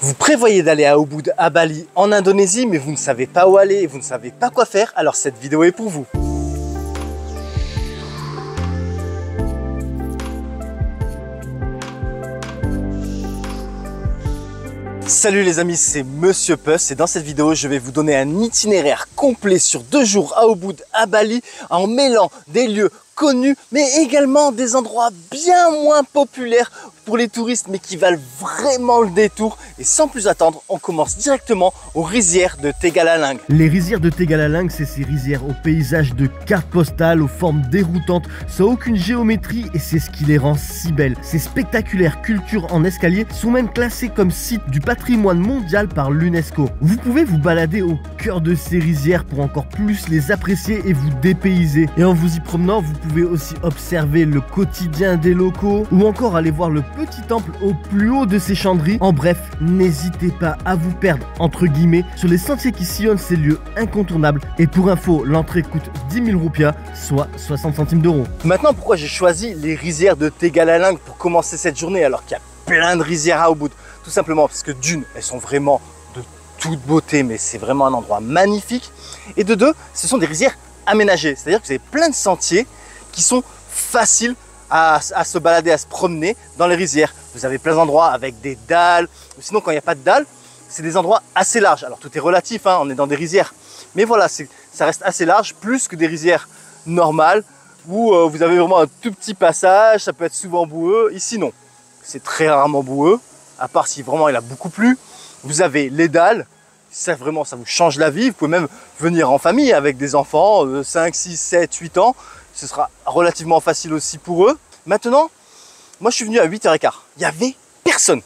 Vous prévoyez d'aller à Ubud à Bali en Indonésie, mais vous ne savez pas où aller et vous ne savez pas quoi faire, alors cette vidéo est pour vous. Salut les amis, c'est Monsieur Puss et dans cette vidéo, je vais vous donner un itinéraire complet sur 2 jours à Ubud à Bali en mêlant des lieux connus, mais également des endroits bien moins populaires pour les touristes, mais qui valent vraiment le détour. Et sans plus attendre, on commence directement aux rizières de Tegalaling. Les rizières de Tegalaling, c'est ces rizières au paysage de cartes postales, aux formes déroutantes, sans aucune géométrie, et c'est ce qui les rend si belles. Ces spectaculaires cultures en escalier sont même classées comme site du patrimoine mondial par l'UNESCO. Vous pouvez vous balader au cœur de ces rizières pour encore plus les apprécier et vous dépayser. Et en vous y promenant, vous pouvez aussi observer le quotidien des locaux ou encore aller voir le petit temple au plus haut de ces chanderies. En bref, n'hésitez pas à vous perdre entre guillemets sur les sentiers qui sillonnent ces lieux incontournables. Et pour info, l'entrée coûte 10 000 roupias, soit 60 centimes d'euros. Maintenant, pourquoi j'ai choisi les rizières de Tegalaling pour commencer cette journée alors qu'il y a plein de rizières à Ubud? Tout simplement parce que d'une, elles sont vraiment de toute beauté, mais c'est vraiment un endroit magnifique. Et de deux, ce sont des rizières aménagées, c'est-à-dire que vous avez plein de sentiers qui sont faciles à se balader, à se promener dans les rizières. Vous avez plein d'endroits avec des dalles, ou sinon quand il n'y a pas de dalles, c'est des endroits assez larges. Alors tout est relatif, hein, on est dans des rizières, mais voilà, ça reste assez large, plus que des rizières normales, où vous avez vraiment un tout petit passage, ça peut être souvent boueux. Ici non, c'est très rarement boueux, à part si vraiment il a beaucoup plu. Vous avez les dalles, ça vraiment ça vous change la vie, vous pouvez même venir en famille avec des enfants de 5, 6, 7, 8 ans, ce sera relativement facile aussi pour eux. Maintenant, moi je suis venu à 8h15, il n'y avait personne.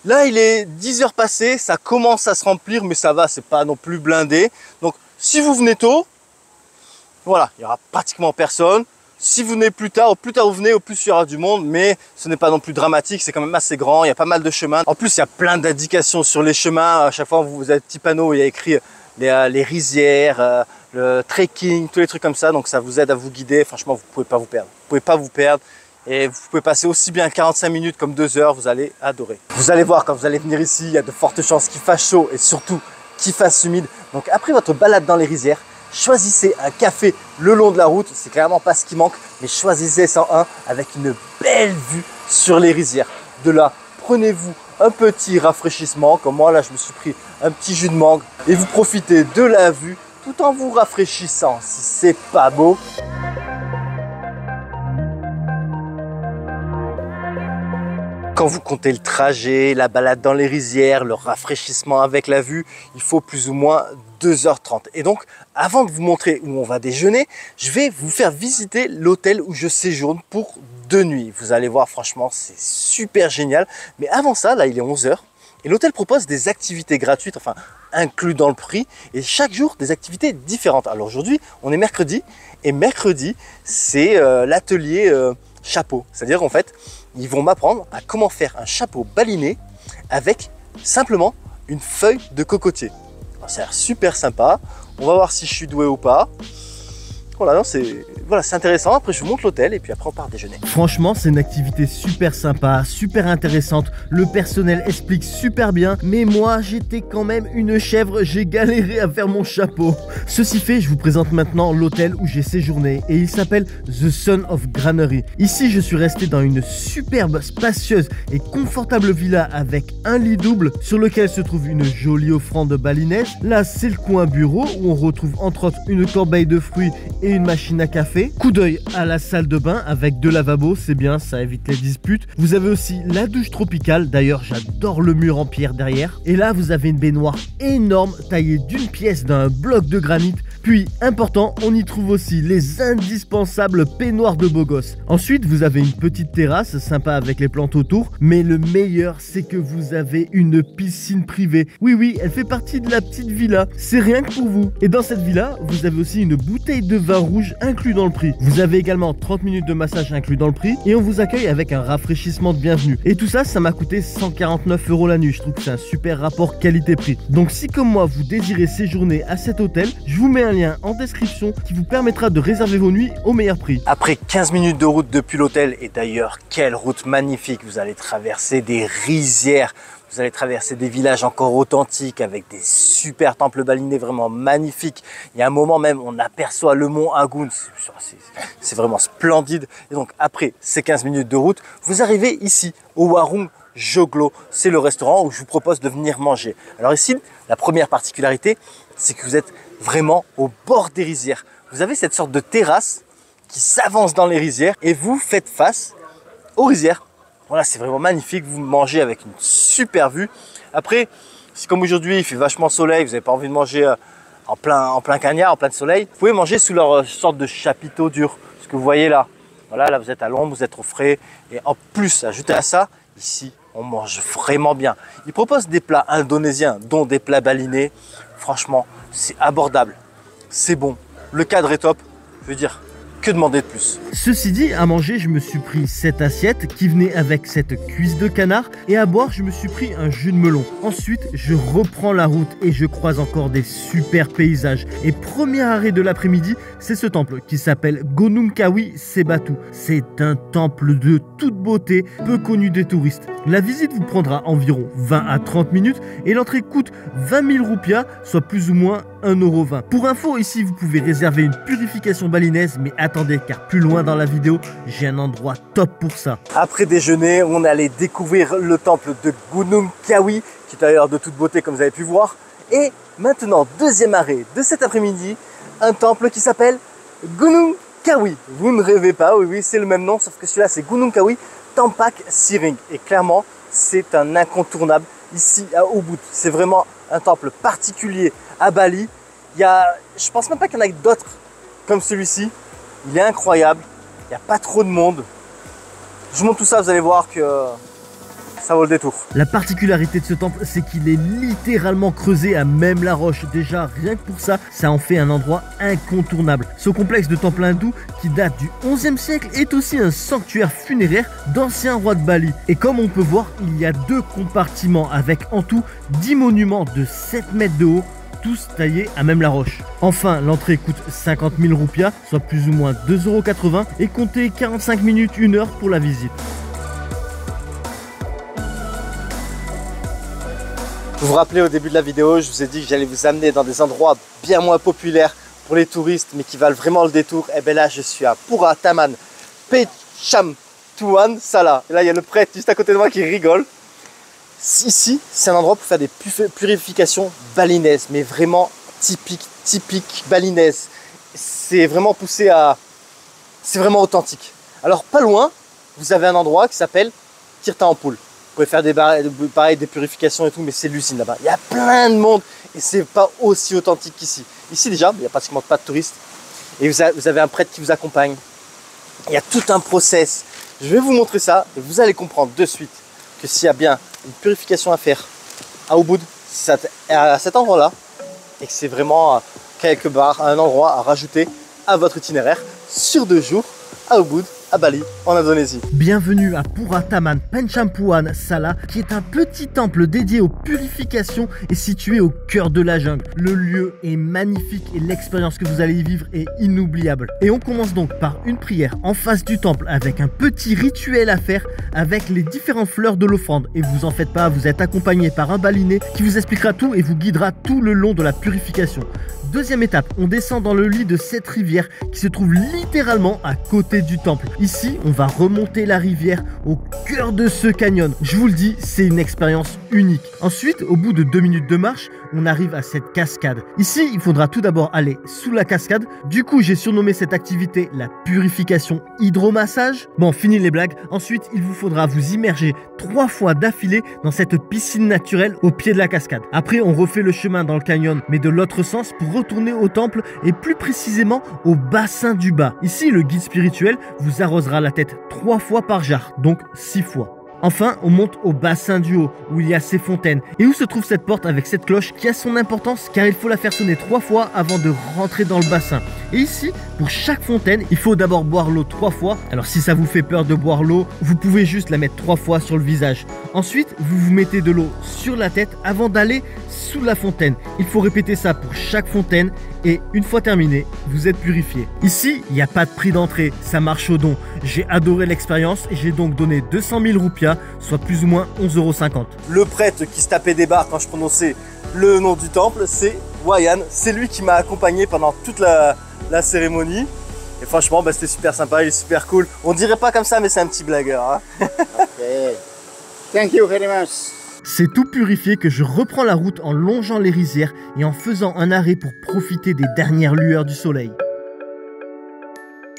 Là il est 10h passées, ça commence à se remplir, mais ça va, c'est pas non plus blindé. Donc si vous venez tôt, voilà, il n'y aura pratiquement personne. Si vous venez plus tard, au plus tard vous venez, au plus il y aura du monde, mais ce n'est pas non plus dramatique, c'est quand même assez grand, il y a pas mal de chemins. En plus il y a plein d'indications sur les chemins, à chaque fois vous avez un petit panneau où il y a écrit les rizières, le trekking, tous les trucs comme ça, donc ça vous aide à vous guider. Franchement, vous ne pouvez pas vous perdre. Vous pouvez pas vous perdre et vous pouvez passer aussi bien 45 minutes comme 2 heures, vous allez adorer. Vous allez voir, quand vous allez venir ici, il y a de fortes chances qu'il fasse chaud et surtout qu'il fasse humide. Donc après votre balade dans les rizières, choisissez un café le long de la route, c'est clairement pas ce qui manque, mais choisissez-en un avec une belle vue sur les rizières. De là, prenez-vous un petit rafraîchissement, comme moi là je me suis pris un petit jus de mangue et vous profitez de la vue tout en vous rafraîchissant si c'est pas beau. Quand vous comptez le trajet, la balade dans les rizières, le rafraîchissement avec la vue, il faut plus ou moins 2h30. Et donc, avant de vous montrer où on va déjeuner, je vais vous faire visiter l'hôtel où je séjourne pour 2 nuits. Vous allez voir, franchement, c'est super génial. Mais avant ça, là, il est 11h. Et l'hôtel propose des activités gratuites, enfin inclus dans le prix, et chaque jour des activités différentes. Alors aujourd'hui, on est mercredi, et mercredi, c'est l'atelier chapeau. C'est-à-dire qu'en fait, ils vont m'apprendre à comment faire un chapeau baliné avec simplement une feuille de cocotier. Alors, ça a l'air super sympa, on va voir si je suis doué ou pas. Voilà, c'est intéressant. Après, je vous montre l'hôtel et puis après, on part déjeuner. Franchement, c'est une activité super sympa, super intéressante. Le personnel explique super bien, mais moi, j'étais quand même une chèvre. J'ai galéré à faire mon chapeau. Ceci fait, je vous présente maintenant l'hôtel où j'ai séjourné et il s'appelle The Son of Granary. Ici, je suis resté dans une superbe, spacieuse et confortable villa avec un lit double sur lequel se trouve une jolie offrande balinaise. Là, c'est le coin bureau où on retrouve entre autres une corbeille de fruits et une machine à café. Coup d'œil à la salle de bain avec 2 lavabos, c'est bien, ça évite les disputes. Vous avez aussi la douche tropicale, d'ailleurs j'adore le mur en pierre derrière. Et là vous avez une baignoire énorme taillée d'une pièce d'un bloc de granit. Puis important, on y trouve aussi les indispensables peignoirs de beau gosse. Ensuite vous avez une petite terrasse sympa avec les plantes autour. Mais le meilleur c'est que vous avez une piscine privée. Oui, elle fait partie de la petite villa, c'est rien que pour vous. Et dans cette villa, vous avez aussi une bouteille de vin rouge inclus dans le prix. Vous avez également 30 minutes de massage inclus dans le prix et on vous accueille avec un rafraîchissement de bienvenue. Et tout ça, ça m'a coûté 149 € la nuit. Je trouve que c'est un super rapport qualité-prix. Donc si comme moi vous désirez séjourner à cet hôtel, je vous mets un lien en description qui vous permettra de réserver vos nuits au meilleur prix. Après 15 minutes de route depuis l'hôtel, et d'ailleurs quelle route magnifique, vous allez traverser des rizières. Vous allez traverser des villages encore authentiques avec des super temples balinés vraiment magnifiques. Il y a un moment même, on aperçoit le mont Agun. C'est vraiment splendide. Et donc, après ces 15 minutes de route, vous arrivez ici, au Warung Joglo. C'est le restaurant où je vous propose de venir manger. Alors ici, la première particularité, c'est que vous êtes vraiment au bord des rizières. Vous avez cette sorte de terrasse qui s'avance dans les rizières et vous faites face aux rizières. Voilà, c'est vraiment magnifique. Vous mangez avec une super vue. Après, si comme aujourd'hui, il fait vachement soleil, vous n'avez pas envie de manger en plein cagnard, en plein soleil, vous pouvez manger sous leur sorte de chapiteau dur. Ce que vous voyez là. Voilà, là vous êtes à l'ombre, vous êtes au frais. Et en plus, ajouté à ça, ici, on mange vraiment bien. Ils proposent des plats indonésiens, dont des plats balinés. Franchement, c'est abordable. C'est bon. Le cadre est top. Je veux dire, que demander de plus? Ceci dit, à manger, je me suis pris cette assiette qui venait avec cette cuisse de canard et à boire, je me suis pris un jus de melon. Ensuite, je reprends la route et je croise encore des super paysages. Et premier arrêt de l'après-midi, c'est ce temple qui s'appelle Gunung Kawi Sebatu. C'est un temple de toute beauté, peu connu des touristes. La visite vous prendra environ 20 à 30 minutes et l'entrée coûte 20 000 roupias, soit plus ou moins 1,20 €. Pour info, ici, vous pouvez réserver une purification balinaise, mais attendez, car plus loin dans la vidéo, j'ai un endroit top pour ça. Après déjeuner, on allait découvrir le temple de Gunung Kawi, qui est d'ailleurs de toute beauté comme vous avez pu voir. Et maintenant, deuxième arrêt de cet après-midi, un temple qui s'appelle Gunung Kawi. Vous ne rêvez pas, oui, c'est le même nom, sauf que celui-là, c'est Gunung Kawi Tampak Siring. Et clairement, c'est un incontournable ici à Ubud. C'est vraiment un temple particulier à Bali. Je pense même pas qu'il y en a d'autres comme celui-ci. Il est incroyable. Il n'y a pas trop de monde. Je vous montre tout ça, vous allez voir que ça vaut le détour. La particularité de ce temple, c'est qu'il est littéralement creusé à même la roche. Déjà, rien que pour ça, ça en fait un endroit incontournable. Ce complexe de temple hindou, qui date du 11e siècle, est aussi un sanctuaire funéraire d'anciens rois de Bali. Et comme on peut voir, il y a 2 compartiments avec en tout 10 monuments de 7 mètres de haut, tous taillés à même la roche. Enfin, l'entrée coûte 50 000 roupias, soit plus ou moins 2,80 € et comptez 45 minutes, 1 heure pour la visite. Vous vous rappelez au début de la vidéo, je vous ai dit que j'allais vous amener dans des endroits bien moins populaires pour les touristes, mais qui valent vraiment le détour. Et bien là, je suis à Pura Taman Penchamtuan Sala. Et là, il y a le prêtre juste à côté de moi qui rigole. Ici, c'est un endroit pour faire des purifications balinaises, mais vraiment typique balinaise. C'est vraiment poussé à... C'est vraiment authentique. Alors, pas loin, vous avez un endroit qui s'appelle Tirta Ampul. Vous pouvez faire des purifications et tout, mais c'est l'usine là-bas. Il y a plein de monde et c'est pas aussi authentique qu'ici. Ici déjà, il n'y a pratiquement pas de touristes. Et vous avez un prêtre qui vous accompagne. Il y a tout un process. Je vais vous montrer ça et vous allez comprendre de suite que s'il y a bien une purification à faire à Ubud, c'est à cet endroit-là et que c'est vraiment quelque part un endroit à rajouter à votre itinéraire sur 2 jours à Ubud, à Bali, en Indonésie. Bienvenue à Pura Taman Penchampuan Sala, qui est un petit temple dédié aux purifications et situé au cœur de la jungle. Le lieu est magnifique et l'expérience que vous allez y vivre est inoubliable. Et on commence donc par une prière en face du temple avec un petit rituel à faire avec les différentes fleurs de l'offrande. Et vous en faites pas, vous êtes accompagné par un baliné qui vous expliquera tout et vous guidera tout le long de la purification. Deuxième étape, on descend dans le lit de cette rivière qui se trouve littéralement à côté du temple. Ici, on va remonter la rivière au cœur de ce canyon. Je vous le dis, c'est une expérience unique. Ensuite, au bout de 2 minutes de marche, on arrive à cette cascade. Ici, il faudra tout d'abord aller sous la cascade. Du coup, j'ai surnommé cette activité la purification hydromassage. Bon, fini les blagues. Ensuite, il vous faudra vous immerger 3 fois d'affilée dans cette piscine naturelle au pied de la cascade. Après, on refait le chemin dans le canyon, mais de l'autre sens pour retourner au temple et plus précisément au bassin du bas. Ici, le guide spirituel vous arrosera la tête 3 fois par jarre, donc 6 fois. Enfin, on monte au bassin du haut, où il y a ces fontaines, et où se trouve cette porte avec cette cloche qui a son importance car il faut la faire sonner 3 fois avant de rentrer dans le bassin. Et ici, pour chaque fontaine, il faut d'abord boire l'eau 3 fois. Alors si ça vous fait peur de boire l'eau, vous pouvez juste la mettre 3 fois sur le visage. Ensuite, vous vous mettez de l'eau sur la tête avant d'aller sous la fontaine. Il faut répéter ça pour chaque fontaine et une fois terminé, vous êtes purifié. Ici, il n'y a pas de prix d'entrée, ça marche au don. J'ai adoré l'expérience et j'ai donc donné 200 000 roupias, soit plus ou moins 11,50 €. Le prêtre qui se tapait des barres quand je prononçais le nom du temple, c'est Wayan. C'est lui qui m'a accompagné pendant toute la cérémonie. Et franchement, c'était super sympa, il est super cool. On dirait pas comme ça, mais c'est un petit blagueur. Hein. Okay. Thank you very much. C'est tout purifié que je reprends la route en longeant les rizières et en faisant un arrêt pour profiter des dernières lueurs du soleil.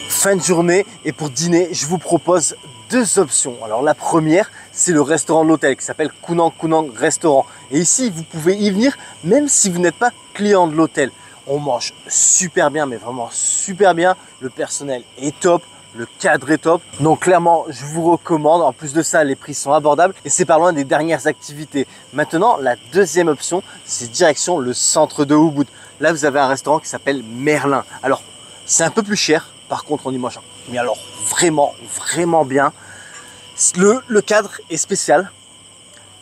Fin de journée et pour dîner, je vous propose deux options. Alors la première, c'est le restaurant de l'hôtel qui s'appelle Kunang Kunang Restaurant. Et ici, vous pouvez y venir même si vous n'êtes pas client de l'hôtel. On mange super bien, mais vraiment super bien. Le personnel est top. Le cadre est top, donc clairement je vous recommande. En plus de ça, les prix sont abordables et c'est pas loin des dernières activités. Maintenant, la deuxième option, c'est direction le centre de Ubud. Là, vous avez un restaurant qui s'appelle Merlin. Alors, c'est un peu plus cher, par contre on y mange, mais alors vraiment bien. Le cadre est spécial.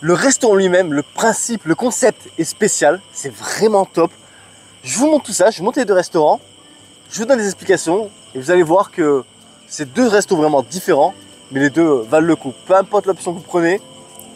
Le restaurant lui-même, le principe, le concept est spécial. C'est vraiment top. Je vous montre tout ça, je vous montre les deux restaurants. Je vous donne des explications et vous allez voir que c'est deux restos vraiment différents, mais les deux valent le coup. Peu importe l'option que vous prenez,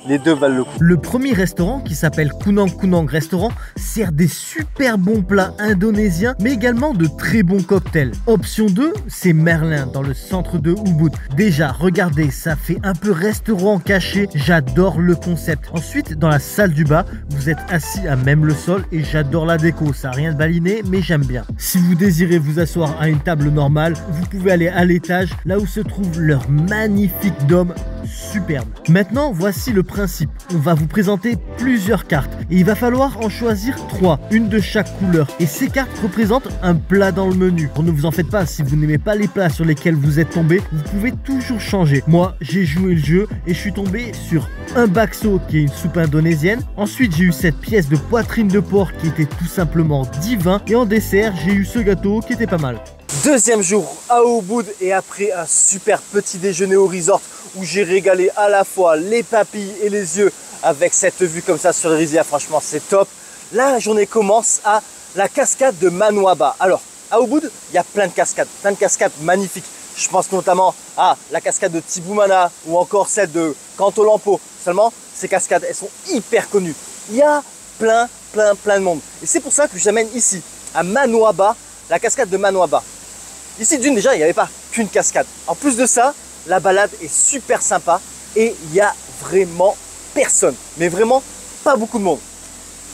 les deux valent le coup. Le premier restaurant, qui s'appelle Kunang Kunang Restaurant, sert des super bons plats indonésiens, mais également de très bons cocktails. Option 2, c'est Merlin, dans le centre de Ubud. Déjà, regardez, ça fait un peu restaurant caché, j'adore le concept. Ensuite, dans la salle du bas, vous êtes assis à même le sol et j'adore la déco. Ça n'a rien de baliné, mais j'aime bien. Si vous désirez vous asseoir à une table normale, vous pouvez aller à l'étage, là où se trouve leur magnifique dôme superbe. Maintenant, voici le principe. On va vous présenter plusieurs cartes et il va falloir en choisir 3, une de chaque couleur. Et ces cartes représentent un plat dans le menu. Ne vous en faites pas, si vous n'aimez pas les plats sur lesquels vous êtes tombé, vous pouvez toujours changer. Moi, j'ai joué le jeu et je suis tombé sur un bakso qui est une soupe indonésienne. Ensuite, j'ai eu cette pièce de poitrine de porc qui était tout simplement divin. Et en dessert, j'ai eu ce gâteau qui était pas mal. Deuxième jour à Ubud et après un super petit déjeuner au resort où j'ai régalé à la fois les papilles et les yeux avec cette vue comme ça sur les rizières, franchement c'est top. La journée commence à la cascade de Manuaba. Alors à Ubud, il y a plein de cascades magnifiques. Je pense notamment à la cascade de Tibumana ou encore celle de Kantolampo. Seulement, ces cascades, elles sont hyper connues. Il y a plein de monde. Et c'est pour ça que j'amène ici, à Manuaba, la cascade de Manuaba. Ici, d'une, déjà, il n'y avait pas qu'une cascade. En plus de ça, la balade est super sympa et il n'y a vraiment personne. Mais vraiment, pas beaucoup de monde.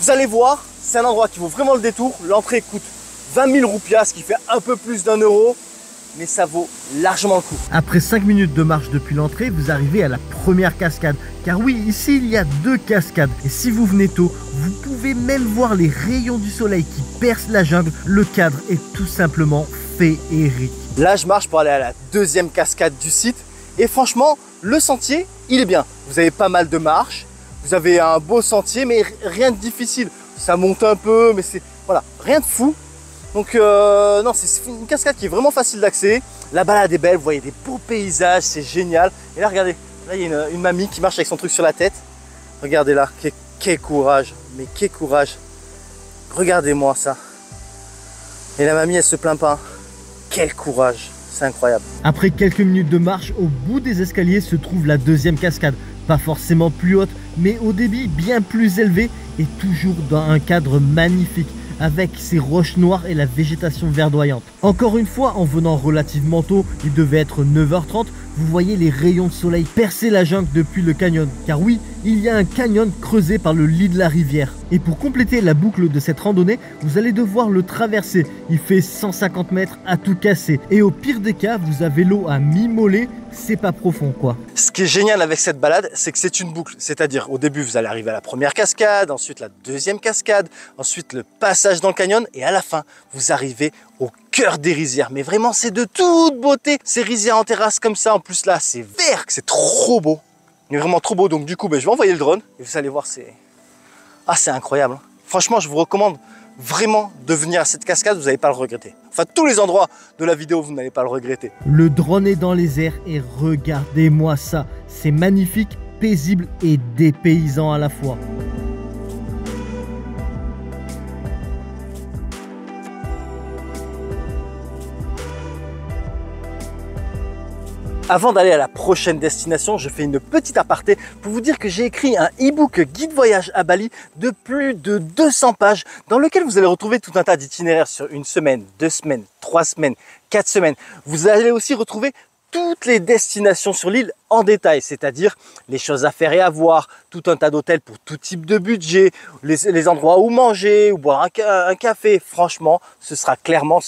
Vous allez voir, c'est un endroit qui vaut vraiment le détour. L'entrée coûte 20 000 roupias, ce qui fait un peu plus d'1 €. Mais ça vaut largement le coup. Après 5 minutes de marche depuis l'entrée, vous arrivez à la première cascade. Car oui, ici il y a 2 cascades. Et si vous venez tôt, vous pouvez même voir les rayons du soleil qui percent la jungle. Le cadre est tout simplement féerique. Là, je marche pour aller à la deuxième cascade du site. Et franchement, le sentier, il est bien. Vous avez pas mal de marches. Vous avez un beau sentier, mais rien de difficile. Ça monte un peu, mais c'est voilà, rien de fou. Donc non, c'est une cascade qui est vraiment facile d'accès. La balade est belle, vous voyez des beaux paysages, c'est génial. Et là, regardez, là il y a une mamie qui marche avec son truc sur la tête. Regardez là, quel courage, mais quel courage. Regardez-moi ça. Et la mamie, elle se plaint pas. Quel courage, c'est incroyable. Après quelques minutes de marche, au bout des escaliers se trouve la deuxième cascade. Pas forcément plus haute, mais au débit bien plus élevé et toujours dans un cadre magnifique, avec ses roches noires et la végétation verdoyante. Encore une fois, en venant relativement tôt, il devait être 9h30, vous voyez les rayons de soleil percer la jungle depuis le canyon. Car oui, il y a un canyon creusé par le lit de la rivière. Et pour compléter la boucle de cette randonnée, vous allez devoir le traverser. Il fait 150 mètres à tout casser. Et au pire des cas, vous avez l'eau à mi-mollet, c'est pas profond quoi. Ce qui est génial avec cette balade, c'est que c'est une boucle. C'est-à-dire, au début, vous allez arriver à la première cascade, ensuite la deuxième cascade, ensuite le passage dans le canyon, et à la fin, vous arrivez au cœur des rizières. Mais vraiment, c'est de toute beauté. Ces rizières en terrasse comme ça, en plus là, c'est vert, c'est trop beau. Il est vraiment trop beau. Donc du coup, je vais envoyer le drone et vous allez voir, c'est incroyable. Franchement, je vous recommande vraiment de venir à cette cascade, vous n'allez pas le regretter. Enfin, tous les endroits de la vidéo, vous n'allez pas le regretter. Le drone est dans les airs et regardez-moi ça. C'est magnifique, paisible et dépaysant à la fois. Avant d'aller à la prochaine destination, je fais une petite aparté pour vous dire que j'ai écrit un e-book guide voyage à Bali de plus de 200 pages dans lequel vous allez retrouver tout un tas d'itinéraires sur une semaine, 2 semaines, 3 semaines, 4 semaines. Vous allez aussi retrouver toutes les destinations sur l'île en détail, c'est-à-dire les choses à faire et à voir, tout un tas d'hôtels pour tout type de budget, les endroits où manger, ou boire un café. Franchement, ce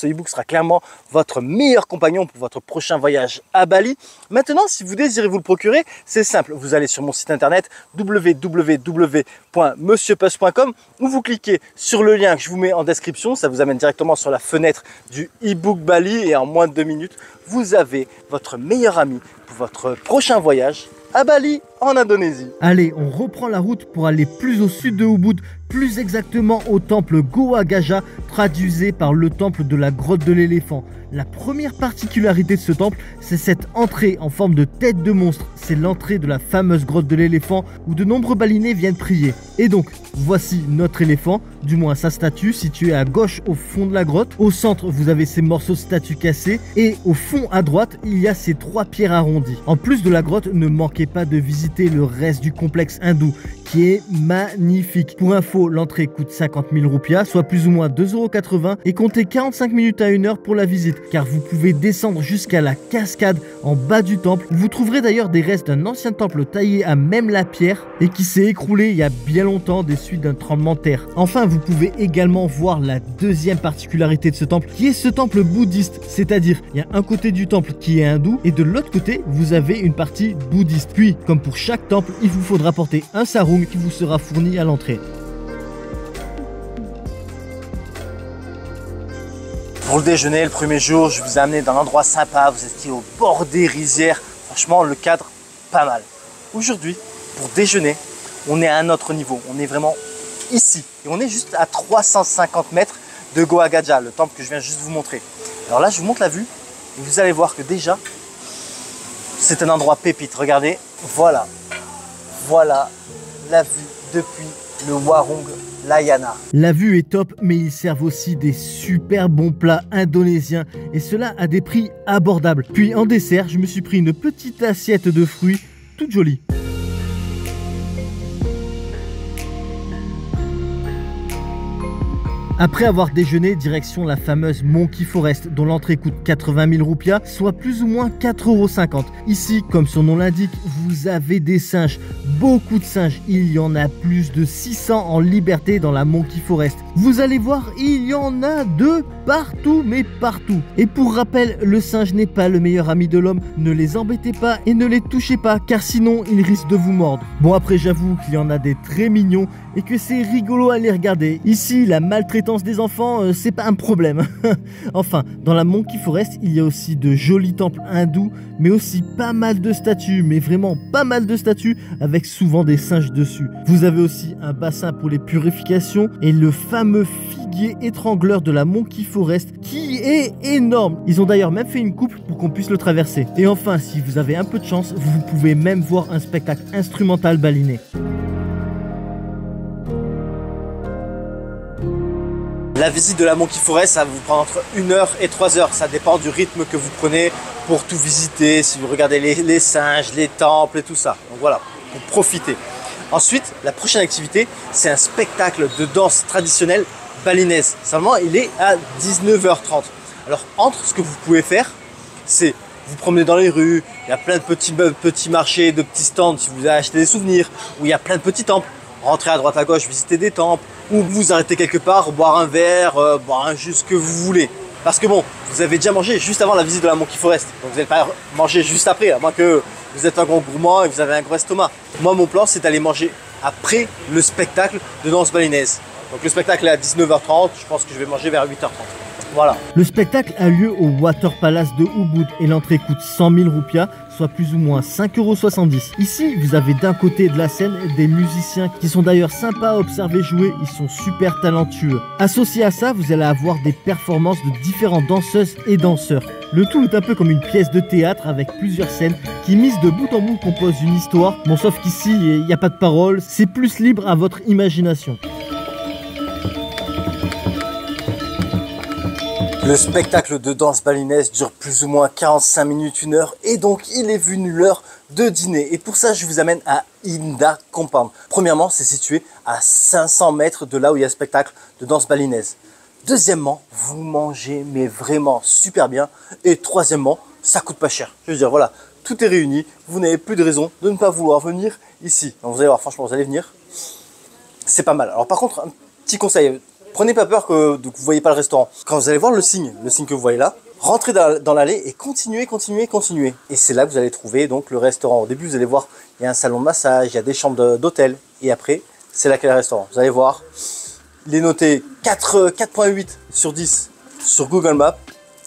e-book sera clairement votre meilleur compagnon pour votre prochain voyage à Bali. Maintenant, si vous désirez vous le procurer, c'est simple. Vous allez sur mon site internet www.monsieurpuss.com où vous cliquez sur le lien que je vous mets en description. Ça vous amène directement sur la fenêtre du e-book Bali et en moins de 2 minutes, vous avez votre meilleur ami pour votre prochain voyage à Bali en Indonésie. Allez, on reprend la route pour aller plus au sud de Ubud, plus exactement au temple Goa Gajah, traduisé par le temple de la grotte de l'éléphant. La première particularité de ce temple, c'est cette entrée en forme de tête de monstre. C'est l'entrée de la fameuse grotte de l'éléphant où de nombreux balinais viennent prier. Et donc, voici notre éléphant, du moins sa statue, située à gauche au fond de la grotte. Au centre, vous avez ces morceaux de statue cassés. Et au fond à droite, il y a ces 3 pierres arrondies. En plus de la grotte, ne manquez pas de visiter le reste du complexe hindou, qui est magnifique. Pour info, l'entrée coûte 50 000 roupias, soit plus ou moins 2,80 € et comptez 45 minutes à 1 heure pour la visite, car vous pouvez descendre jusqu'à la cascade en bas du temple. Vous trouverez d'ailleurs des restes d'un ancien temple taillé à même la pierre et qui s'est écroulé il y a bien longtemps des suites d'un tremblement de terre. Enfin, vous pouvez également voir la deuxième particularité de ce temple, qui est ce temple bouddhiste, c'est-à-dire il y a un côté du temple qui est hindou et de l'autre côté, vous avez une partie bouddhiste. Puis, comme pour chaque temple, il vous faudra porter un sarung qui vous sera fourni à l'entrée. Pour le déjeuner, le premier jour, je vous ai amené dans un endroit sympa, vous étiez au bord des rizières. Franchement, le cadre, pas mal. Aujourd'hui, pour déjeuner, on est à un autre niveau. On est vraiment ici. Et on est juste à 350 mètres de Goa Gajah, le temple que je viens juste vous montrer. Alors là, je vous montre la vue. Et vous allez voir que déjà, c'est un endroit pépite. Regardez, voilà la vue depuis le Warung Layana. La vue est top, mais ils servent aussi des super bons plats indonésiens et cela à des prix abordables. Puis en dessert, je me suis pris une petite assiette de fruits toute jolie. Après avoir déjeuné, direction la fameuse Monkey Forest, dont l'entrée coûte 80 000 roupias, soit plus ou moins 4,50 €. Ici, comme son nom l'indique, vous avez des singes, beaucoup de singes. Il y en a plus de 600 en liberté dans la Monkey Forest. Vous allez voir, il y en a de partout, mais partout. Et pour rappel, le singe n'est pas le meilleur ami de l'homme. Ne les embêtez pas et ne les touchez pas, car sinon, ils risquent de vous mordre. Bon, après, j'avoue qu'il y en a des très mignons et que c'est rigolo à les regarder. Ici, la maltraitance des enfants, c'est pas un problème. Enfin, dans la Monkey Forest, il y a aussi de jolis temples hindous, mais aussi pas mal de statues, mais vraiment pas mal de statues, avec souvent des singes dessus. Vous avez aussi un bassin pour les purifications et le fameux figuier étrangleur de la Monkey Forest, qui est énorme. Ils ont d'ailleurs même fait une coupe pour qu'on puisse le traverser. Et enfin, si vous avez un peu de chance, vous pouvez même voir un spectacle instrumental balinais. La visite de la Monkey Forest, ça va vous prendre entre 1 heure et 3 heures. Ça dépend du rythme que vous prenez pour tout visiter. Si vous regardez les singes, les temples et tout ça. Donc voilà, pour profiter. Ensuite, la prochaine activité, c'est un spectacle de danse traditionnelle balinaise. Seulement, il est à 19h30. Alors, entre ce que vous pouvez faire, c'est vous promener dans les rues. Il y a plein de petits marchés, de petits stands si vous voulez acheter des souvenirs. Où il y a plein de petits temples. Rentrer à droite à gauche, visiter des temples, ou vous arrêtez quelque part, boire un verre, boire un jus, ce que vous voulez. Parce que bon, vous avez déjà mangé juste avant la visite de la Monkey Forest, donc vous n'allez pas manger juste après, à moins que vous êtes un gros gourmand et vous avez un gros estomac. Moi, mon plan, c'est d'aller manger après le spectacle de danse balinaise. Donc le spectacle est à 19h30, je pense que je vais manger vers 8h30. Voilà. Le spectacle a lieu au Water Palace de Ubud et l'entrée coûte 100 000 roupias, soit plus ou moins 5,70 €. Ici, vous avez d'un côté de la scène des musiciens qui sont d'ailleurs sympas à observer jouer, ils sont super talentueux. Associé à ça, vous allez avoir des performances de différentes danseuses et danseurs. Le tout est un peu comme une pièce de théâtre avec plusieurs scènes qui, mises de bout en bout, composent une histoire. Bon, sauf qu'ici, il n'y a pas de parole, c'est plus libre à votre imagination. Le spectacle de danse balinaise dure plus ou moins 45 minutes, 1 heure, et donc il est venu l'heure de dîner. Et pour ça, je vous amène à Inda Compound. Premièrement, c'est situé à 500 mètres de là où il y a le spectacle de danse balinaise. Deuxièmement, vous mangez mais vraiment super bien. Et troisièmement, ça coûte pas cher. Je veux dire, voilà, tout est réuni. Vous n'avez plus de raison de ne pas vouloir venir ici. Donc vous allez voir, franchement, vous allez venir. C'est pas mal. Alors par contre, un petit conseil. Prenez pas peur que vous ne voyez pas le restaurant. Quand vous allez voir le signe que vous voyez là, rentrez dans l'allée et continuez. Et c'est là que vous allez trouver donc le restaurant. Au début, vous allez voir, il y a un salon de massage, il y a des chambres d'hôtel. Et après, c'est là qu'est le restaurant. Vous allez voir, il est noté 4.8 sur 10 sur Google Maps.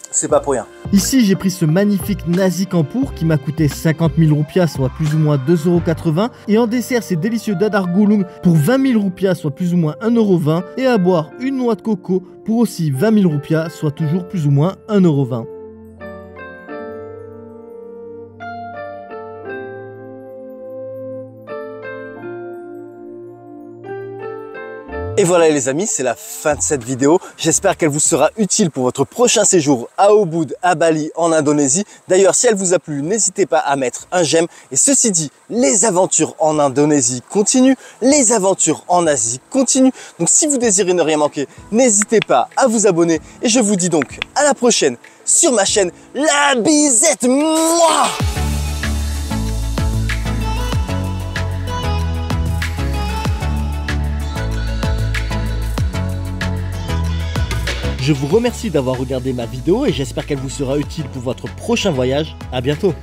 C'est pas pour rien. Ici, j'ai pris ce magnifique nasi kampour qui m'a coûté 50 000 roupias, soit plus ou moins 2,80 €. Et en dessert, ces délicieux dadar gulung pour 20 000 roupias, soit plus ou moins 1,20 €. Et à boire une noix de coco pour aussi 20 000 roupias, soit toujours plus ou moins 1,20 €. Et voilà les amis, c'est la fin de cette vidéo. J'espère qu'elle vous sera utile pour votre prochain séjour à Ubud, à Bali, en Indonésie. D'ailleurs, si elle vous a plu, n'hésitez pas à mettre un j'aime. Et ceci dit, les aventures en Indonésie continuent, les aventures en Asie continuent. Donc si vous désirez ne rien manquer, n'hésitez pas à vous abonner. Et je vous dis donc à la prochaine sur ma chaîne La Bisette. Mouah! Je vous remercie d'avoir regardé ma vidéo et j'espère qu'elle vous sera utile pour votre prochain voyage. À bientôt.